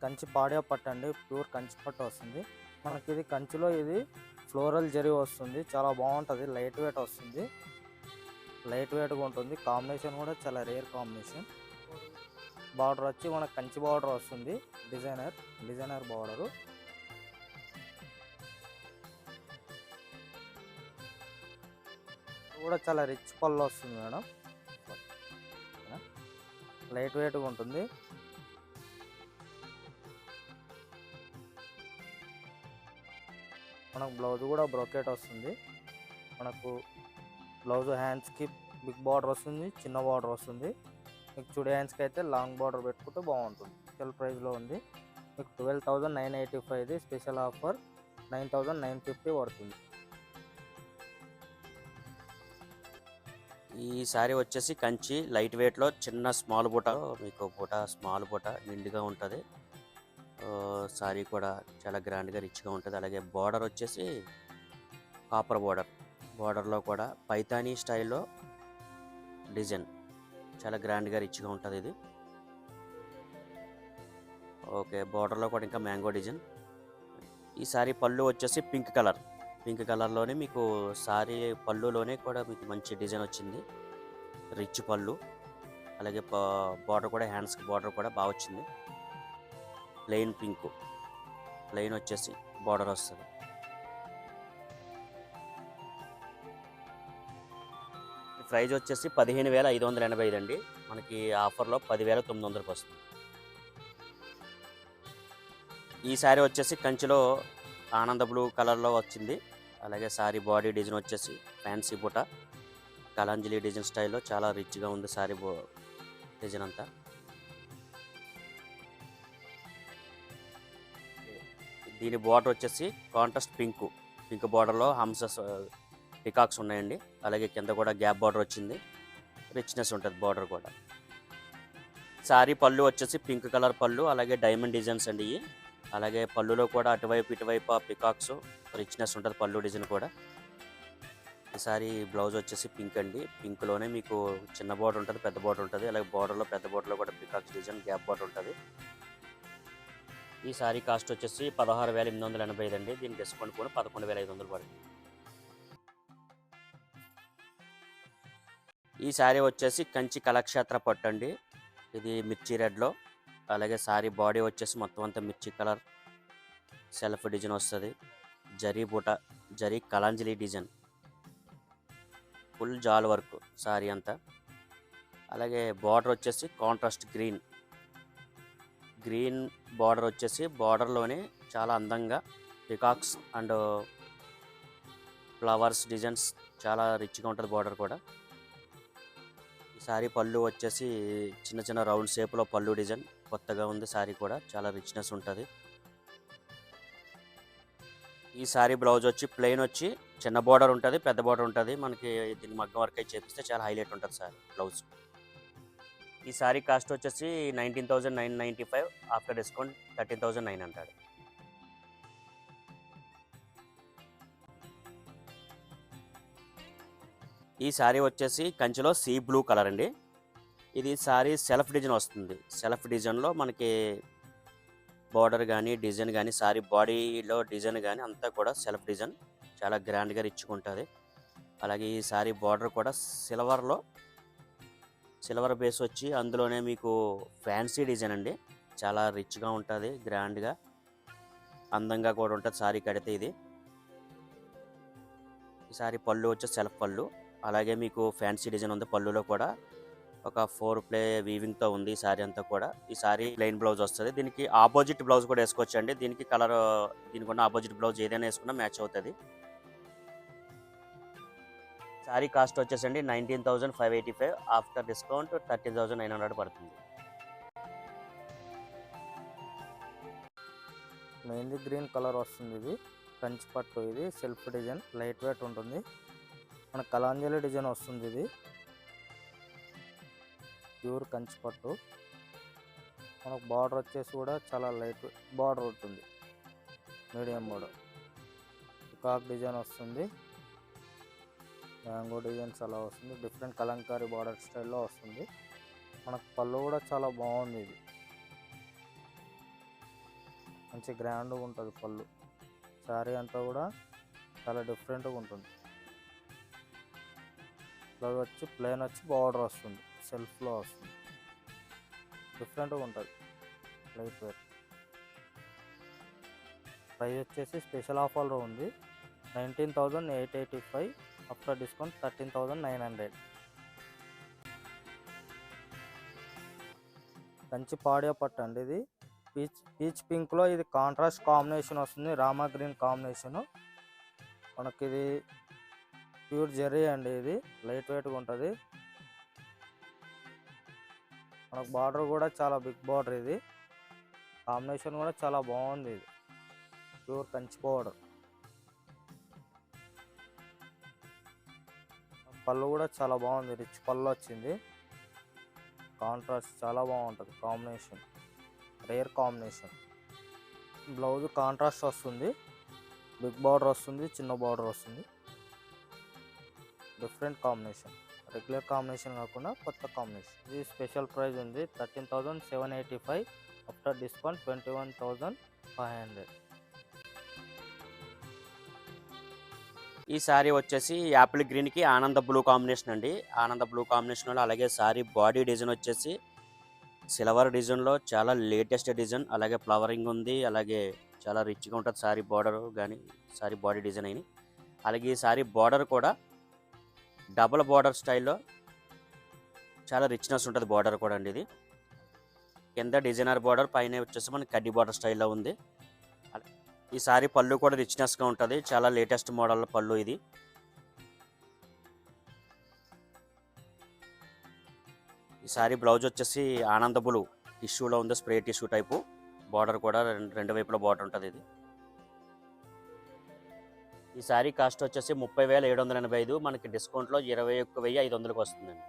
కంచి పాడియా పట్టు అండి, ప్యూర్ కంచి పట్టు వస్తుంది మనకి. ఇది కంచిలో ఇది ఫ్లోరల్ జరీ వస్తుంది, చాలా బాగుంటుంది. లైట్ వెయిట్ వస్తుంది, లైట్ వెయిట్గా ఉంటుంది. కాంబినేషన్ కూడా చాలా రేర్ కాంబినేషన్. బార్డర్ వచ్చి మనకు కంచి బార్డర్ వస్తుంది, డిజైనర్ బార్డరు. కూడా చాలా రిచ్ పళ్ళు వస్తుంది మేడం. లైట్ వెయిట్గా ఉంటుంది. మనకు బ్లౌజ్ కూడా బ్రోకెట్ వస్తుంది. మనకు బ్లౌజ్ హ్యాండ్స్కి బిగ్ బార్డర్ వస్తుంది, చిన్న బార్డర్ వస్తుంది. మీకు చుడి హ్యాండ్స్కి అయితే లాంగ్ బార్డర్ పెట్టుకుంటే బాగుంటుంది. స్పెషల్ ప్రైస్లో ఉంది మీకు 12,985. ఇది స్పెషల్ ఆఫర్ 9,950 పడుతుంది. ఈ శారీ వచ్చేసి కంచి లైట్ వెయిట్లో చిన్న స్మాల్ బూట, మీకు స్మాల్ బూట నిండుగా ఉంటుంది. శారీ కూడా చాలా గ్రాండ్గా రిచ్గా ఉంటుంది. అలాగే బార్డర్ వచ్చేసి కాపర్ బార్డర్లో కూడా పైతానీ స్టైల్లో డిజైన్ చాలా గ్రాండ్గా రిచ్గా ఉంటుంది ఇది. ఓకే, బార్డర్లో కూడా ఇంకా మ్యాంగో డిజైన్. ఈ శారీ పళ్ళు వచ్చేసి పింక్ కలర్లోనే మీకు శారీ పళ్ళులోనే కూడా మీకు మంచి డిజైన్ వచ్చింది, రిచ్ పళ్ళు. అలాగే బార్డర్ కూడా హ్యాండ్స్కి బార్డర్ కూడా బాగా వచ్చింది. ప్లెయిన్ పింక్, ప్లెయిన్ వచ్చేసి బార్డర్ వస్తుంది. ప్రైజ్ వచ్చేసి 15,585 అండి. మనకి ఆఫర్లో 10,900కి వస్తుంది. ఈ శారీ వచ్చేసి కంచిలో ఆనంద బ్లూ కలర్లో వచ్చింది. అలాగే శారీ బాడీ డిజైన్ వచ్చేసి ఫ్యాన్సీ బుట్ట కలాంజలి డిజైన్ స్టైల్లో చాలా రిచ్గా ఉంది శారీ డిజైన్ అంతా. దీని బార్డర్ వచ్చేసి కాంట్రాస్ట్ పింక్ బార్డర్లో హంసస్ పికాక్స్ ఉన్నాయండి. అలాగే కింద కూడా గ్యాప్ బార్డర్ వచ్చింది, రిచ్నెస్ ఉంటుంది బార్డర్ కూడా. శారీ పళ్ళు వచ్చేసి పింక్ కలర్ పళ్ళు, అలాగే డైమండ్ డిజైన్స్ అండి ఇవి. అలాగే పళ్ళులో కూడా అటువైపు ఇటువైపు పికాక్స్, రిచ్నెస్ ఉంటుంది పళ్ళు డిజైన్ కూడా. ఈసారి బ్లౌజ్ వచ్చేసి పింక్ అండి. పింక్లోనే మీకు చిన్న బార్డర్ ఉంటుంది, పెద్ద బార్డర్ ఉంటుంది. అలాగే బార్డర్లో పెద్ద బార్డర్లో కూడా పికాక్స్ డిజైన్ గ్యాప్ బార్డర్ ఉంటుంది. ఈ సారీ కాస్ట్ వచ్చేసి 16,885 అండి. దీని డిస్కౌంట్ కూడా 11,500 పడుతుంది. ఈ శారీ వచ్చేసి కంచి కలక్షేత్ర పట్టు అండి. ఇది మిర్చి రెడ్లో. అలాగే శారీ బాడీ వచ్చేసి మొత్తం అంతా మిర్చి కలర్ సెల్ఫ్ డిజైన్ వస్తుంది. జరీ బూట, జరీ కలాంజలి డిజైన్, ఫుల్ జాల్ వర్క్ శారీ అంతా. అలాగే బార్డర్ వచ్చేసి కాంట్రాస్ట్ గ్రీన్ బార్డర్ వచ్చేసి బార్డర్లోనే చాలా అందంగా పికాక్స్ అండ్ ఫ్లవర్స్ డిజైన్స్ చాలా రిచ్గా ఉంటుంది బార్డర్ కూడా. ఈ శారీ పళ్ళు వచ్చేసి చిన్న చిన్న రౌండ్ షేప్లో పళ్ళు డిజైన్ కొత్తగా ఉంది. శారీ కూడా చాలా రిచ్నెస్ ఉంటుంది. ఈ శారీ బ్లౌజ్ వచ్చి ప్లెయిన్ వచ్చి చిన్న బార్డర్ ఉంటుంది, పెద్ద బార్డర్ ఉంటుంది. మనకి దీన్ని మగ్గం వర్క్ అయితే చేపిస్తే చాలా హైలైట్ ఉంటుంది శారీ బ్లౌజ్. ఈ శారీ కాస్ట్ వచ్చేసి 19,995. After discount 13,900. ఈ శారీ వచ్చేసి కంచిలో సీ బ్లూ కలర్ అండి. ఇది శారీ సెల్ఫ్ డిజైన్ వస్తుంది. సెల్ఫ్ డిజైన్లో మనకి బార్డర్ కానీ డిజైన్ కానీ శారీ బాడీలో డిజైన్ కానీ అంతా కూడా సెల్ఫ్ డిజైన్ చాలా గ్రాండ్గా రిచ్గా ఉంటుంది. అలాగే ఈ శారీ బార్డర్ కూడా సిల్వర్ బేస్ వచ్చి అందులోనే మీకు ఫ్యాన్సీ డిజైన్ అండి. చాలా రిచ్గా ఉంటుంది, గ్రాండ్గా అందంగా కూడా ఉంటుంది శారీ కడితే. ఇది ఈ శారీ పళ్ళు వచ్చి సెల్ఫ్ పళ్ళు. అలాగే మీకు ఫ్యాన్సీ డిజైన్ ఉంది పళ్ళులో కూడా. ఒక 4 ప్లే వీవింగ్తో ఉంది ఈ శారీ అంతా కూడా. ఈ శారీ ప్లెయిన్ బ్లౌజ్ వస్తుంది. దీనికి ఆపోజిట్ బ్లౌజ్ కూడా వేసుకోవచ్చు అండి. దీనికి కలర్ దీనికి ఉన్న ఆపోజిట్ బ్లౌజ్ ఏదైనా వేసుకున్నా మ్యాచ్ అవుతుంది. శారీ కాస్ట్ వచ్చేసండి 19,585. ఆఫ్టర్ డిస్కౌంట్ 13,900 పడుతుంది. మెయిన్లీ గ్రీన్ కలర్ వస్తుంది. ఇది కంచి పట్టు, ఇది సెల్ఫ్ డిజైన్, లైట్ వెయిట్ ఉంటుంది. మన కలాంజలి డిజైన్ వస్తుంది. ఇది ప్యూర్ కంచి పట్టు. మనకు బార్డర్ వచ్చేసి కూడా చాలా లైట్ బార్డర్ ఉంటుంది, మీడియం బార్డర్. పికాక్ డిజైన్ వస్తుంది, మ్యాంగో డిజైన్స్ అలా వస్తుంది. డిఫరెంట్ కలంకారీ బార్డర్ స్టైల్లో వస్తుంది. మనకు పళ్ళు కూడా చాలా బాగుంది. ఇది మంచి గ్రాండ్గా ఉంటుంది పళ్ళు. శారీ అంతా కూడా చాలా డిఫరెంట్గా ఉంటుంది. బ్లౌజ్ వచ్చి ప్లెయిన్ వచ్చి బార్డర్ వస్తుంది, సెల్ఫ్లో వస్తుంది, డిఫరెంట్గా ఉంటుంది, లైట్ వెయిట్. ప్రైస్ వచ్చేసి స్పెషల్ ఆఫర్లో ఉంది 19,885, ఆఫ్టర్ డిస్కౌంట్ 13,900. కంచి పాడియా పట్టు అండి ఇది. పీచ్ పింక్లో ఇది కాంట్రాస్ట్ కాంబినేషన్ వస్తుంది, రామా గ్రీన్ కాంబినేషను. మనకి ఇది ప్యూర్ జెర్రీ అండి, ఇది లైట్ వెయిట్గా ఉంటుంది. మనకు బార్డర్ కూడా చాలా బిగ్ బార్డర్, ఇది కాంబినేషన్ కూడా చాలా బాగుంది. ఇది ప్యూర్ కంచి పౌడర్. పళ్ళు కూడా చాలా బాగుంది, రిచ్ పళ్ళు వచ్చింది. కాంట్రాస్ట్ చాలా బాగుంటుంది, combination rare combination. Blouse contrast వస్తుంది, బిగ్ బార్డర్ వస్తుంది, చిన్న బార్డర్ వస్తుంది, డిఫరెంట్ కాంబినేషన్, రెగ్యులర్ కాంబినేషన్ కాకుండా కొత్త కాంబినేషన్. ఇది స్పెషల్ ప్రైస్ ఉంది 13,785, ఆఫ్టర్ డిస్కౌంట్ 21,500. ఈ శారీ వచ్చేసి యాపిల్ గ్రీన్కి ఆనంద బ్లూ కాంబినేషన్ అండి. ఆనంద బ్లూ కాంబినేషన్లో అలాగే శారీ బాడీ డిజైన్ వచ్చేసి సిల్వర్ డిజైన్లో చాలా లేటెస్ట్ డిజైన్, అలాగే ఫ్లవరింగ్ ఉంది, అలాగే చాలా రిచ్గా ఉంటుంది శారీ బార్డర్ కానీ శారీ బాడీ డిజైన్ అయిన. అలాగే ఈ శారీ బార్డర్ కూడా డబుల్ బార్డర్ స్టైల్లో చాలా రిచ్నెస్ ఉంటుంది బార్డర్ కూడా అండి. ఇది కింద డిజైనర్ బార్డర్, పైన వచ్చేసి మనకి కడ్డీ బార్డర్ స్టైల్లో ఉంది. ఈ సారీ పళ్ళు కూడా రిచ్నెస్గా ఉంటుంది, చాలా లేటెస్ట్ మోడల్ పళ్ళు ఇది. ఈ సారీ బ్లౌజ్ వచ్చేసి ఆనంద బ్లూ టిష్యూలో ఉంది, స్ప్రే టిష్యూ టైపు. బార్డర్ కూడా రెండు వైపుల బార్డర్ ఉంటుంది ఇది. ఈ సారీ కాస్ట్ వచ్చేసి 30,785, మనకి డిస్కౌంట్లో 21,500కి వస్తుందండి.